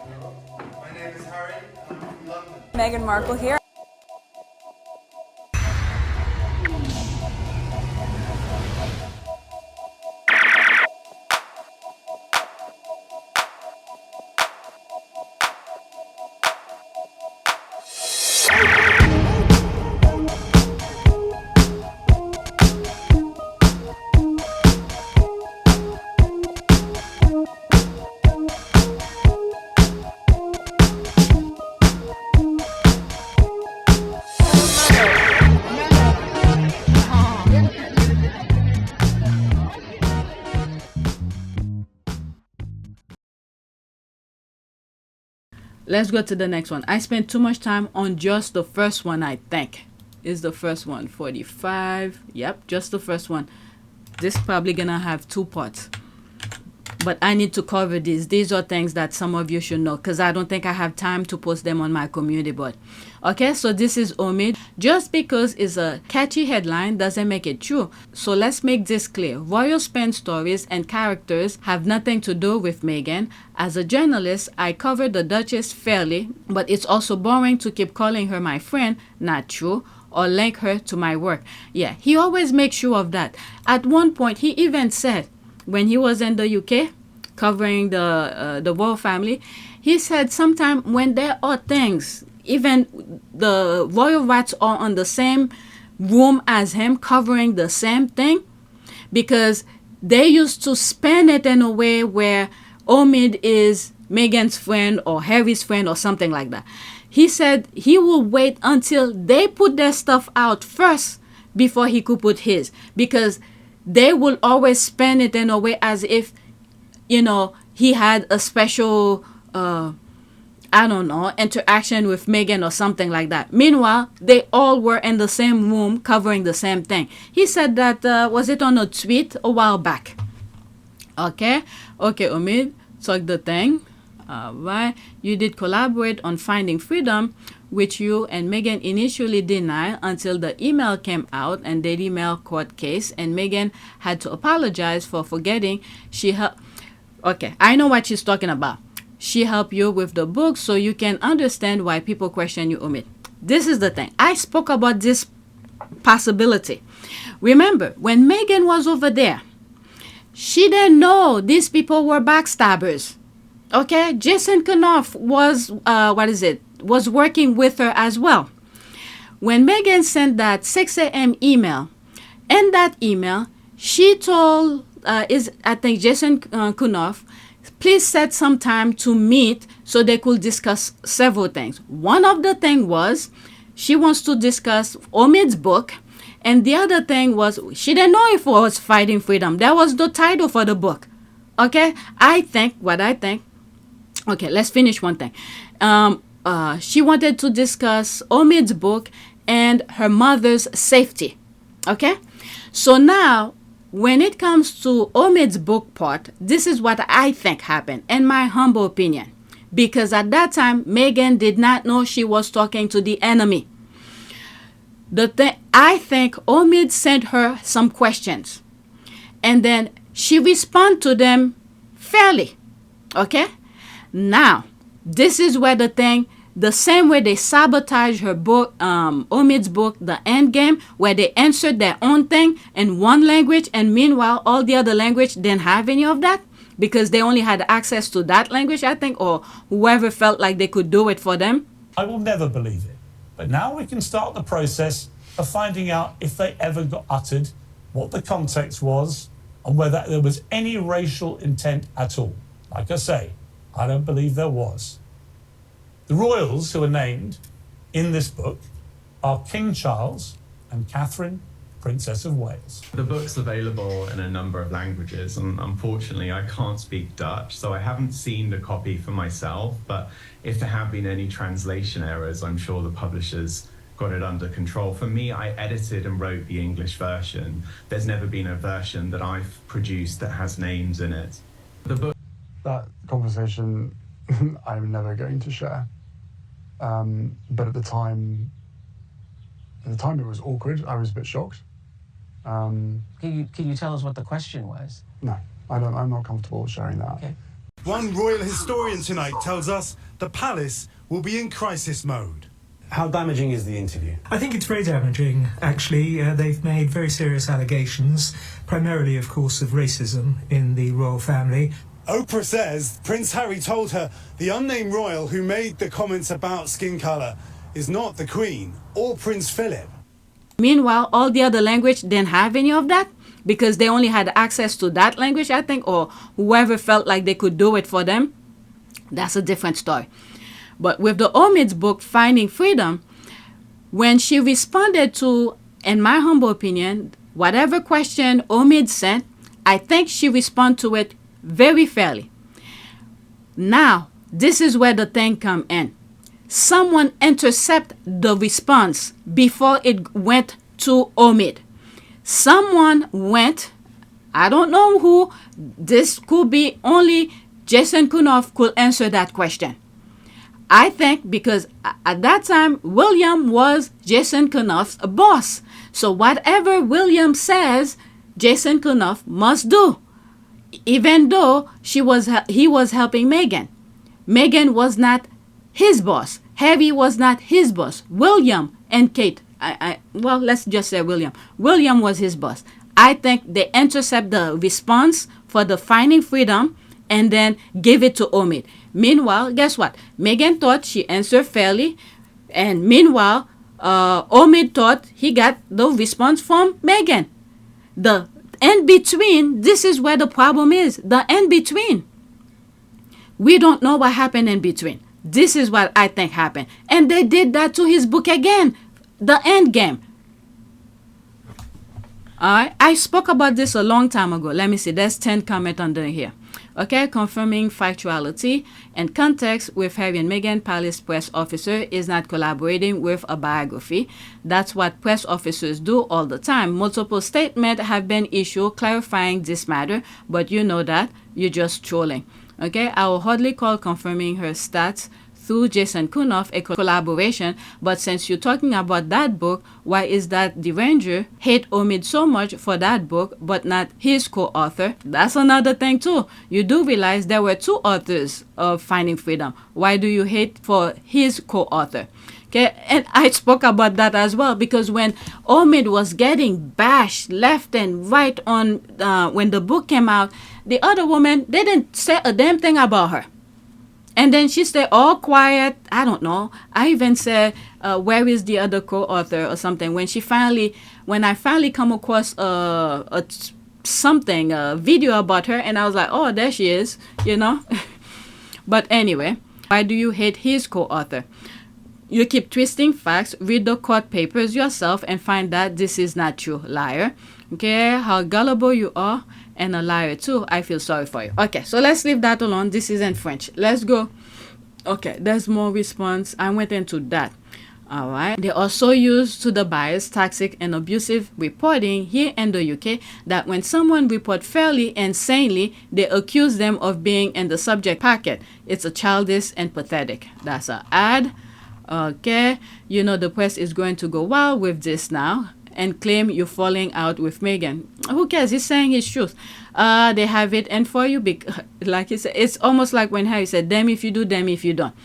My name is Harry, and I'm from London. Meghan Markle here. Let's go to the next one. I spent too much time on just the first one, I think. Is the first one 45? Yep, just the first one. This probably gonna have 2 parts. But I need to cover these. These are things that some of you should know because I don't think I have time to post them on my community board. Okay, so this is Omid. Just because it's a catchy headline doesn't make it true. So let's make this clear. Royal Spen stories and characters have nothing to do with Meghan. As a journalist, I cover the Duchess fairly, but it's also boring to keep calling her my friend. Not true. Or link her to my work. Yeah, he always makes sure of that. At one point, he even said, when he was in the UK covering the royal family, he said sometime when there are things, even the royal rats are on the same room as him covering the same thing, because they used to spin it in a way where Omid is Meghan's friend or Harry's friend or something like that. He said he will wait until they put their stuff out first before he could put his, because they will always spend it in a way as if, you know, he had a special, I don't know, interaction with Meghan or something like that. Meanwhile, they all were in the same room covering the same thing. He said that, was it on a tweet a while back? Okay, Omid, talk the thing. Right, you did collaborate on Finding Freedom, which you and Meghan initially denied until the email came out and the email court case, and Meghan had to apologize for forgetting she helped. Okay, I know what she's talking about. She helped you with the book, so you can understand why people question you, Omid. This is the thing. I spoke about this possibility. Remember, when Meghan was over there, she didn't know these people were backstabbers. Okay, Jason Kanoff was was working with her as well. When Meghan sent that 6 a.m. email, in that email, she told I think Jason Kanoff, please set some time to meet so they could discuss several things. One of the thing was she wants to discuss Omid's book, and the other thing was she didn't know if it was Fighting Freedom. That was the title for the book. Okay, I think. Okay, let's finish one thing. She wanted to discuss Omid's book and her mother's safety. Okay? So now, when it comes to Omid's book part, this is what I think happened, in my humble opinion. Because at that time, Meghan did not know she was talking to the enemy. I think Omid sent her some questions. And then she responded to them fairly. Okay? Now, this is where the same way they sabotaged her book, Omid's book, The Endgame, where they answered their own thing in one language, and meanwhile, all the other language didn't have any of that because they only had access to that language, I think, or whoever felt like they could do it for them. I will never believe it. But now we can start the process of finding out if they ever got uttered, what the context was, and whether there was any racial intent at all. Like I say, I don't believe there was. The royals who are named in this book are King Charles and Catherine, Princess of Wales. The book's available in a number of languages, and unfortunately I can't speak Dutch, so I haven't seen the copy for myself, but if there have been any translation errors, I'm sure the publishers got it under control. For me, I edited and wrote the English version. There's never been a version that I've produced that has names in it. The book. That conversation I'm never going to share. But at the time it was awkward. I was a bit shocked. Can you tell us what the question was? No, I'm not comfortable sharing that. Okay. One royal historian tonight tells us the palace will be in crisis mode. How damaging is the interview? I think it's very damaging, actually. They've made very serious allegations, primarily, of course, of racism in the royal family. Oprah says Prince Harry told her the unnamed royal who made the comments about skin colour is not the Queen or Prince Philip. Meanwhile, all the other language didn't have any of that because they only had access to that language, I think, or whoever felt like they could do it for them. That's a different story. But with the Omid's book, Finding Freedom, when she responded to, in my humble opinion, whatever question Omid sent, I think she responded to it very fairly. Now, this is where the thing come in. Someone intercept the response before it went to Omid. Someone went, I don't know who, this could be only Jason Kunoff could answer that question. I think because at that time, William was Jason Kunoff's boss. So whatever William says, Jason Kunoff must do. Even though he was helping Meghan. Meghan was not his boss. Harry was not his boss. William and Kate, well, let's just say William. William was his boss. I think they intercept the response for the Finding Freedom and then give it to Omid. Meanwhile, guess what? Meghan thought she answered fairly. And meanwhile, Omid thought he got the response from Meghan. The in-between, this is where the problem is. The in-between. We don't know what happened in between. This is what I think happened. And they did that to his book again. The end game. Alright, I spoke about this a long time ago. Let me see. There's 10 comments under here. Okay, confirming factuality and context with Harry and Meghan. Palace press officer is not collaborating with a biography. That's what press officers do all the time. Multiple statements have been issued clarifying this matter, but you know that you're just trolling. Okay, I will hardly call confirming her stats through Jason Kunoff a collaboration, but since you're talking about that book, why is that the Ranger hate Omid so much for that book but not his co-author? That's another thing too. You do realize there were two authors of Finding Freedom. Why do you hate for his co-author? Okay, and I spoke about that as well because when Omid was getting bashed left and right on when the book came out, the other woman, they didn't say a damn thing about her. And then she stayed all quiet. I don't know. I even said, where is the other co-author or something? When I finally come across a video about her, and I was like, oh, there she is, you know. But anyway, why do you hate his co-author? You keep twisting facts, read the court papers yourself, and find that this is not true. Liar. Okay, how gullible you are. And a liar too. I feel sorry for you. Okay, so let's leave that alone. This is in French. Let's go. Okay, there's more response. I went into that. All right. They are so used to the biased, toxic, and abusive reporting here in the UK that when someone reports fairly and sanely, they accuse them of being in the subject packet. It's a childish and pathetic. That's an ad. Okay. You know the press is going to go wild with this now and claim you're falling out with Meghan. Who cares? He's saying his truth. They have it in for you. Like he said, it's almost like when Harry said, damn if you do, damn if you don't.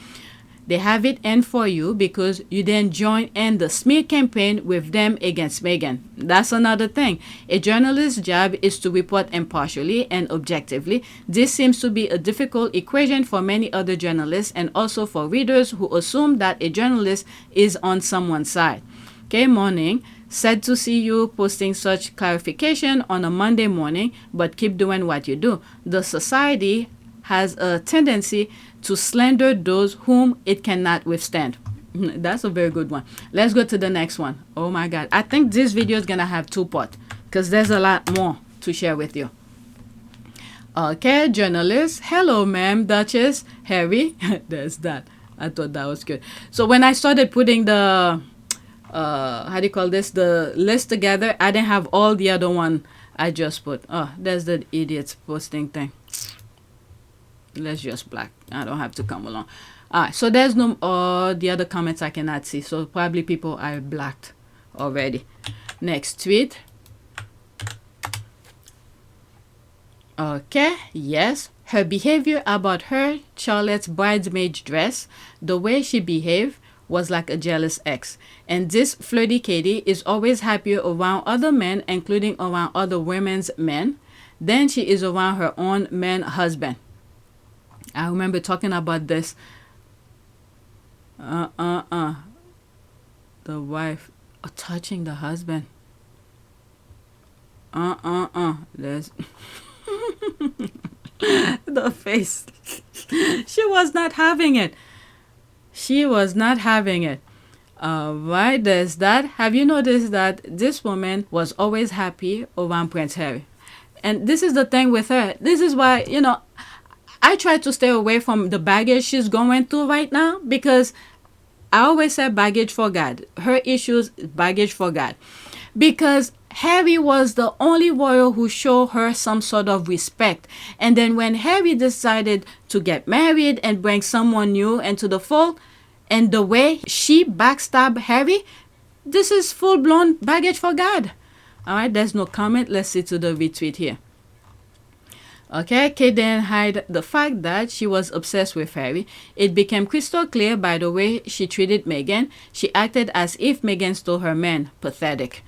They have it in for you because you then join in the smear campaign with them against Meghan. That's another thing. A journalist's job is to report impartially and objectively. This seems to be a difficult equation for many other journalists and also for readers who assume that a journalist is on someone's side. Okay, morning. Sad to see you posting such clarification on a Monday morning, but keep doing what you do. The society has a tendency to slander those whom it cannot withstand. That's a very good one. Let's go to the next one. Oh my God. I think this video is going to have 2 parts because there's a lot more to share with you. Okay, journalist. Hello, ma'am, Duchess, Harry. There's that. I thought that was good. So when I started putting the how do you call this, the list together, I didn't have all the other one I just put. Oh, there's the idiots posting thing. Let's just black. I don't have to come along. All right, so there's no the other comments I cannot see, so probably people I blacked already. Next tweet. Okay, yes, Her behavior about her, Charlotte's bridesmaid dress, the way she behaved, was like a jealous ex. And this flirty Katie is always happier around other men, including around other women's men, than she is around her own man husband. I remember talking about this. The wife touching the husband. There's the face. She was not having it. She was not having it. Right, there's that. Have you noticed that this woman was always happy around Prince Harry? And this is the thing with her. This is why, I try to stay away from the baggage she's going through right now, because I always say baggage for God. Her issues, baggage for God. Because Harry was the only royal who showed her some sort of respect. And then when Harry decided to get married and bring someone new into the fold, and the way she backstabbed Harry, this is full-blown baggage for God. All right, there's no comment. Let's see to the retweet here. Okay, Kate didn't hide the fact that she was obsessed with Harry. It became crystal clear by the way she treated Meghan. She acted as if Meghan stole her man. Pathetic.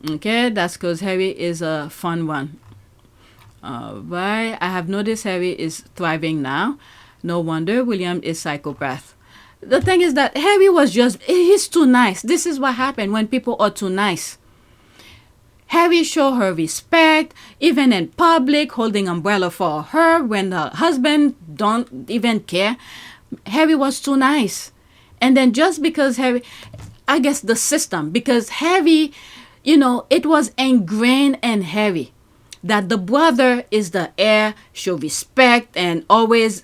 Okay, that's because Harry is a fun one. Right, I have noticed Harry is thriving now. No wonder William is psychopath. The thing is that Harry was he's too nice. This is what happened when people are too nice. Harry showed her respect, even in public, holding umbrella for her when her husband don't even care. Harry was too nice. And then just because Harry, I guess the system, because Harry, it was ingrained in Harry that the brother is the heir, show respect, and always,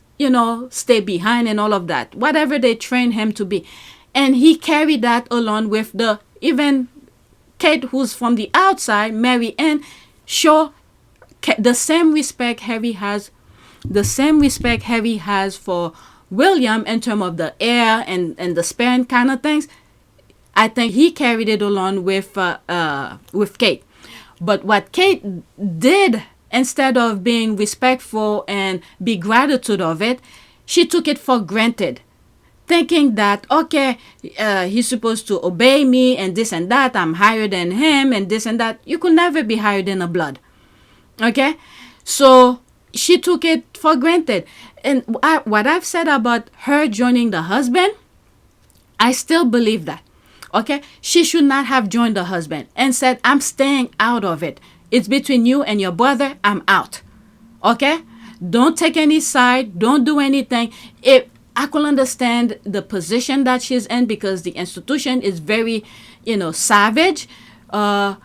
stay behind and all of that. Whatever they train him to be. And he carried that along with even Kate, who's from the outside, Mary Ann, show the same respect Harry has for William in terms of the heir and the span kind of things. I think he carried it along with Kate. But what Kate did, instead of being respectful and be gratitude of it, she took it for granted, thinking that, okay, he's supposed to obey me and this and that. I'm higher than him and this and that. You could never be higher than a blood. Okay? So she took it for granted. And what I've said about her joining the husband, I still believe that. Okay? She should not have joined the husband and said, I'm staying out of it. It's between you and your brother. I'm out. Okay? Don't take any side. Don't do anything. I could understand the position that she's in because the institution is very, savage. When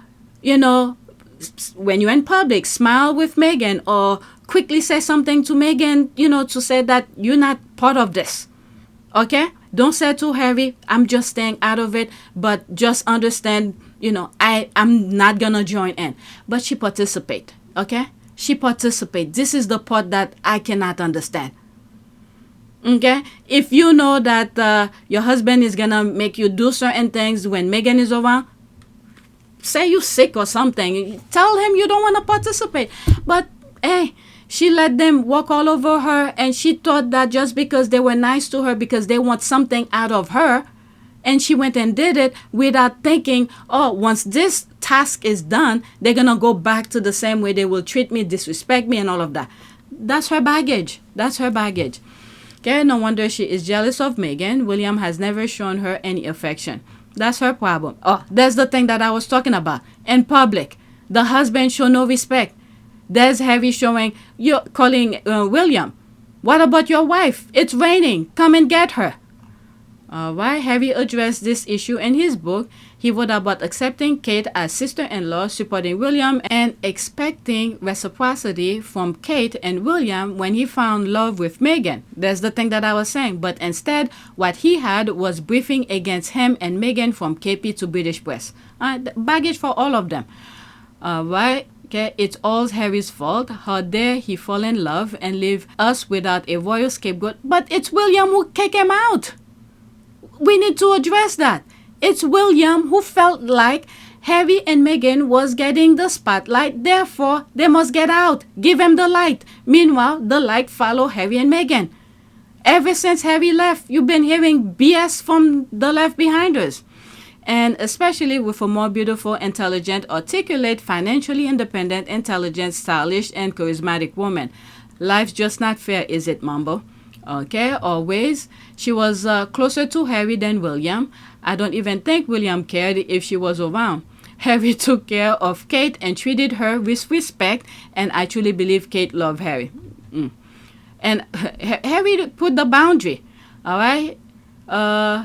you're in public, smile with Meghan or quickly say something to Meghan, to say that you're not part of this. Okay? Don't say to Harry, I'm just staying out of it, but just understand, I'm not going to join in. But she participate. Okay? She participate. This is the part that I cannot understand. Okay, if you know that your husband is gonna make you do certain things when Meghan is around, say you sick or something, tell him you don't want to participate. But hey, she let them walk all over her, and she thought that just because they were nice to her, because they want something out of her, and she went and did it without thinking, oh, once this task is done, they're gonna go back to the same way they will treat me, disrespect me, and all of that. That's her baggage. That's her baggage. Okay, no wonder she is jealous of Meghan. William has never shown her any affection. That's her problem. Oh, that's the thing that I was talking about. In public, the husband show no respect. There's Harry calling William. What about your wife? It's raining. Come and get her. Why Harry addressed this issue in his book. He wrote about accepting Kate as sister-in-law, supporting William, and expecting reciprocity from Kate and William when he found love with Meghan. That's the thing that I was saying. But instead, what he had was briefing against him and Meghan from KP to British press. Baggage for all of them. Right? Okay, it's all Harry's fault. How dare he fall in love and leave us without a royal scapegoat? But it's William who kicked him out. We need to address that. It's William who felt like Harry and Meghan was getting the spotlight, therefore they must get out. Give him the light. Meanwhile, the light follow Harry and Meghan. Ever since Harry left, you've been hearing BS from the left behinders. And especially with a more beautiful, intelligent, articulate, financially independent, intelligent, stylish, and charismatic woman. Life's just not fair, is it, Mambo? Okay, always. She was closer to Harry than William. I don't even think William cared if she was around. Harry took care of Kate and treated her with respect, and I truly believe Kate loved Harry. And Harry put the boundary, all right?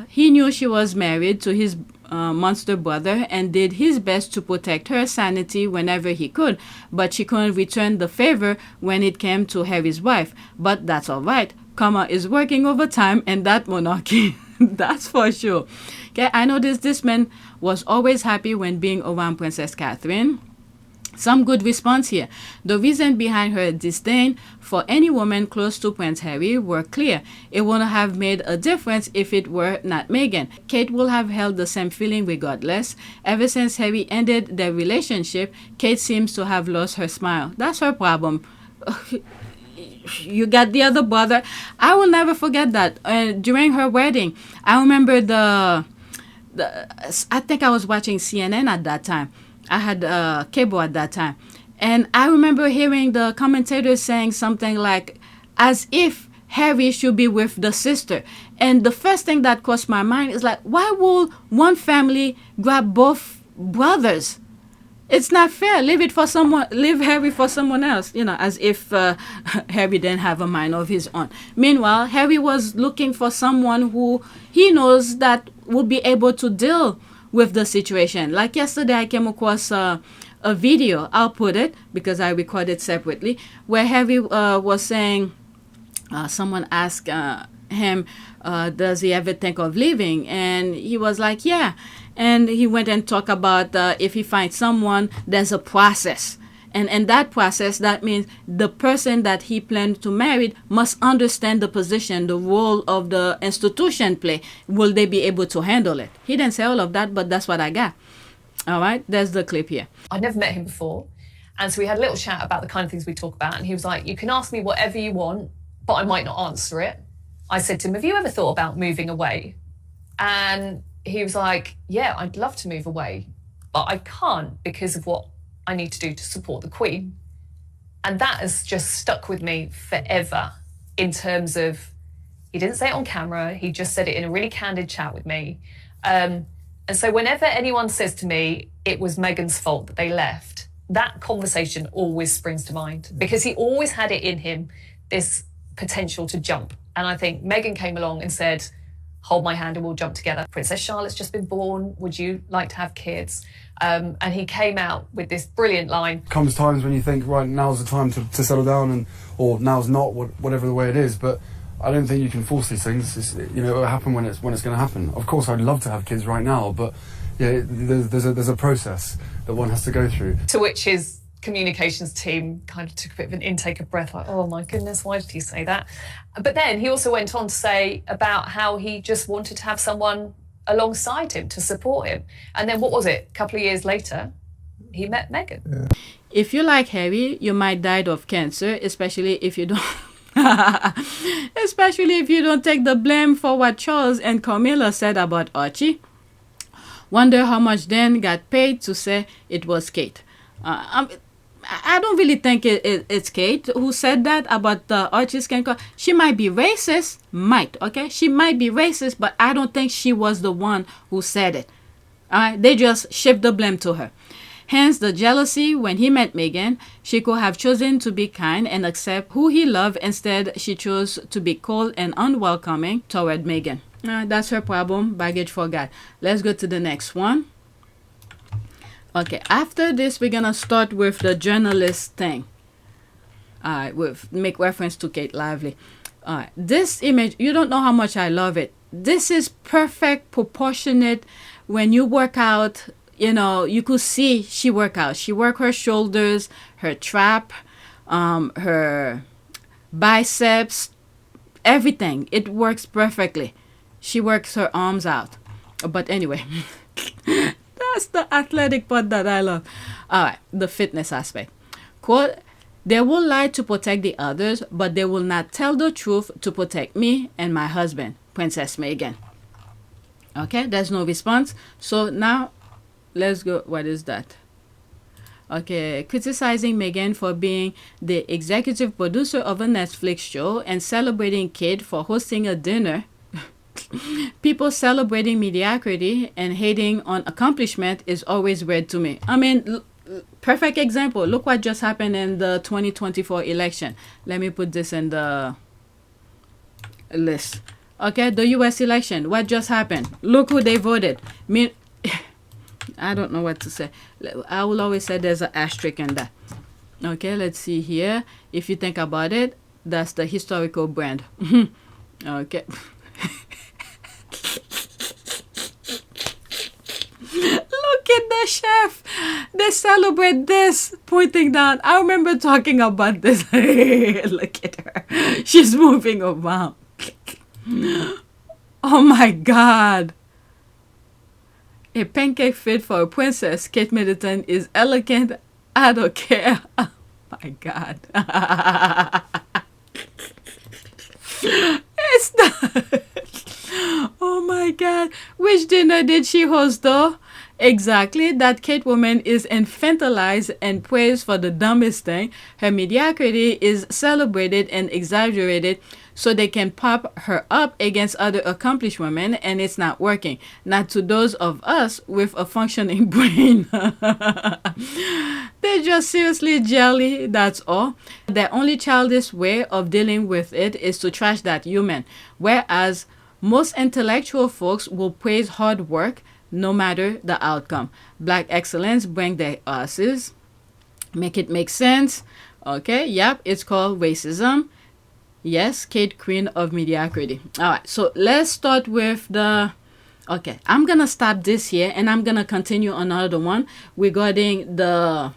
He knew she was married to his monster brother and did his best to protect her sanity whenever he could, but she couldn't return the favor when it came to Harry's wife. But that's all right. Karma is working overtime in that monarchy. That's for sure. Okay, I noticed this man was always happy when being around Princess Catherine. Some good response here. The reason behind her disdain for any woman close to Prince Harry were clear. It wouldn't have made a difference if it were not Meghan. Kate will have held the same feeling regardless. Ever since Harry ended their relationship, Kate seems to have lost her smile. That's her problem. You got the other brother. I will never forget that. During her wedding, I remember I think I was watching CNN at that time. I had cable at that time. And I remember hearing the commentators saying something like, as if Harry should be with the sister. And the first thing that crossed my mind is like, why will one family grab both brothers? It's not fair. Leave Harry for someone else, as if Harry didn't have a mind of his own. Meanwhile, Harry was looking for someone who he knows that will be able to deal with the situation. Like yesterday, I came across a video, I'll put it because I recorded separately, where Harry was saying, someone asked him, does he ever think of leaving? And he was like, yeah. And he went and talked about if he finds someone, there's a process. And in that process, that means the person that he planned to marry must understand the position, the role of the institution play. Will they be able to handle it? He didn't say all of that, but that's what I got. All right, there's the clip here. I'd never met him before. And so we had a little chat about the kind of things we talk about. And he was like, you can ask me whatever you want, but I might not answer it. I said to him, have you ever thought about moving away? And he was like, yeah, I'd love to move away, but I can't because of what I need to do to support the Queen. And that has just stuck with me forever in terms of, he didn't say it on camera, he just said it in a really candid chat with me. And so whenever anyone says to me, it was Meghan's fault that they left, that conversation always springs to mind because he always had it in him, this potential to jump. And I think Meghan came along and said, hold my hand and we'll jump together. Princess Charlotte's just been born. Would you like to have kids? And he came out with this brilliant line. Comes times when you think, right, now's the time to settle down, or now's not, whatever the way it is. But I don't think you can force these things. It'll happen when it's going to happen. Of course, I'd love to have kids right now, but yeah, there's a process that one has to go through. To which his communications team kind of took a bit of an intake of breath, like, oh my goodness, why did he say that? But then he also went on to say about how he just wanted to have someone alongside him to support him. And then what was it? A couple of years later, he met Meghan. Yeah. If you like Harry, you might die of cancer, especially if you don't take the blame for what Charles and Camilla said about Archie. Wonder how much Dan got paid to say it was Kate. I don't really think it's Kate who said that about the Archie's skin color. She might be racist, okay? She might be racist, but I don't think she was the one who said it. All right? They just shift the blame to her. Hence the jealousy when he met Meghan. She could have chosen to be kind and accept who he loved. Instead, she chose to be cold and unwelcoming toward Meghan. That's her problem. Baggage forgot. Let's go to the next one. Okay, after this, we're gonna start with the journalist thing. Make reference to Kate Lively. This image, you don't know how much I love it. This is perfect, proportionate. When you work out, you could see she work out. She work her shoulders, her trap, her biceps, everything. It works perfectly. She works her arms out. But anyway. That's the athletic part that I love. All right, the fitness aspect. Quote, they will lie to protect the others, but they will not tell the truth to protect me and my husband, Princess Meghan. Okay, there's no response. So now, let's go. What is that? Okay, criticizing Meghan for being the executive producer of a Netflix show and celebrating Kate for hosting a dinner. People celebrating mediocrity and hating on accomplishment is always weird to me. I mean, perfect example. Look what just happened in the 2024 election. Let me put this in the list. Okay, the US election. What just happened? Look who they voted. I don't know what to say. I will always say there's an asterisk in that. Okay, let's see here. If you think about it, that's the historical brand. Okay. Look at the chef. They celebrate this, pointing down. I remember talking about this. Look at her. She's moving around. Oh my God. A pancake fit for a princess, Kate Middleton, is elegant. I don't care. Oh my God. It's the... Oh my God. Which dinner did she host though? Exactly. That Kate woman is infantilized and praised for the dumbest thing. Her mediocrity is celebrated and exaggerated so they can pop her up against other accomplished women, and it's not working. Not to those of us with a functioning brain. They're just seriously jelly, that's all. Their only childish way of dealing with it is to trash that human, whereas most intellectual folks will praise hard work no matter the outcome. Black excellence, bring their asses. Make it make sense. Okay, yep, it's called racism. Yes, Kate, queen of mediocrity. All right, so let's start with the... Okay, I'm going to stop this here, and I'm going to continue another one regarding the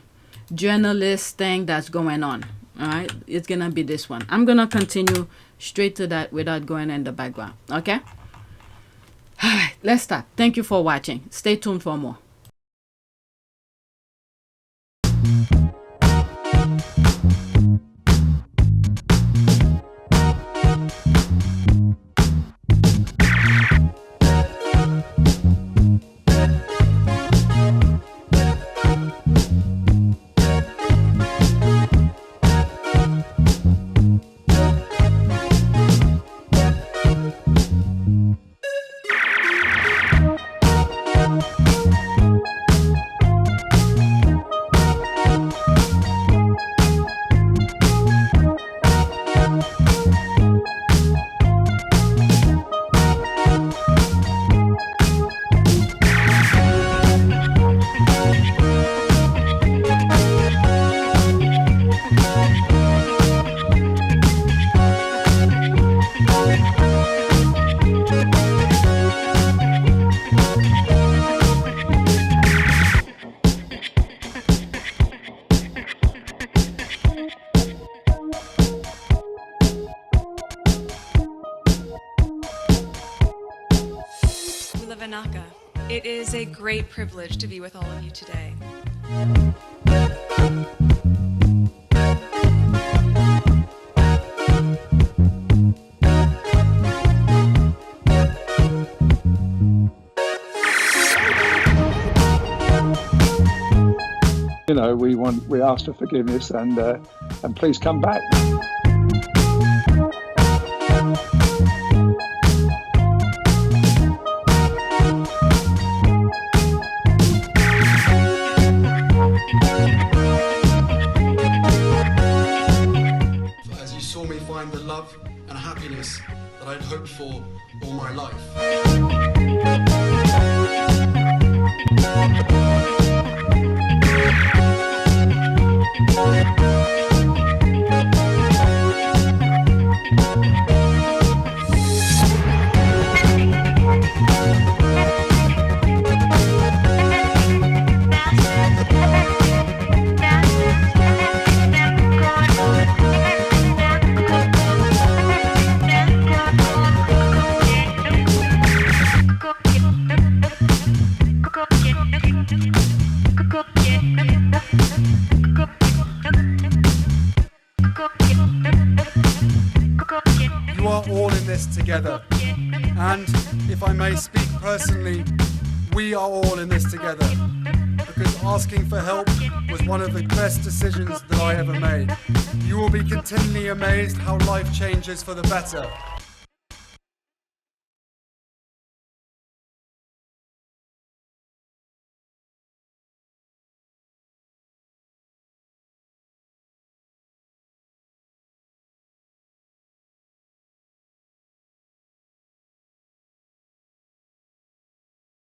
journalist thing that's going on. All right, it's going to be this one. I'm going to continue straight to that without going in the background. Okay? All right, let's stop. Thank you for watching. Stay tuned for more. It is a great privilege to be with all of you today. You know, we ask for forgiveness and please come back. As you saw me find the love and happiness that I'd hoped for all my life. You are all in this together. And if I may speak personally, we are all in this together. Because asking for help was one of the best decisions that I ever made. You will be continually amazed how life changes for the better.